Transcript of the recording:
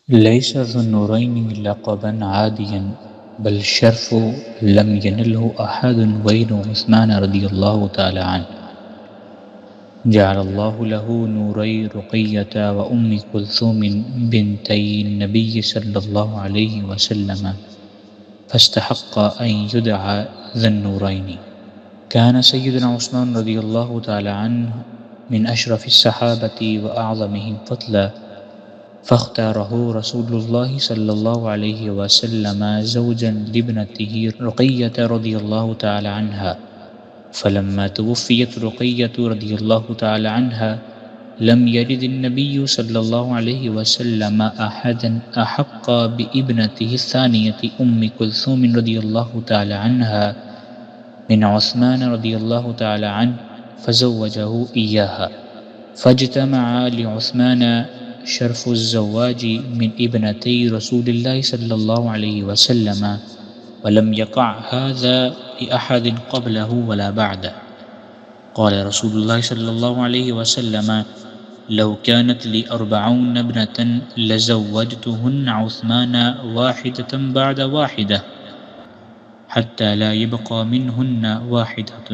ليس ذو النورين لقبا عاديا بل الشرف لم ينله أحد غير عثمان رضي الله تعالى عنه. جعل الله له نوري رقية وأم كلثوم بنتي النبي صلى الله عليه وسلم فاستحق أن يدعى ذا النورين. كان سيدنا عثمان رضي الله تعالى عنه من أشرف الصحابة وأعظمهم فضلا، فاختاره رسول الله صلى الله عليه وسلم زوجا لابنته رقية رضي الله تعالى عنها. فلما توفيت رقية رضي الله تعالى عنها لم يرد النبي صلى الله عليه وسلم أحدا أحق بابنته الثانية أم كلثوم رضي الله تعالى عنها من عثمان رضي الله تعالى عنه، فزوجه إياها. فاجتمع لعثمان شرف الزواج من ابنتي رسول الله صلى الله عليه وسلم، ولم يقع هذا لأحد قبله ولا بعده. قال رسول الله صلى الله عليه وسلم: لو كانت لي 40 ابنة لزوجتهن عثمان واحدة بعد واحدة حتى لا يبقى منهن واحدة.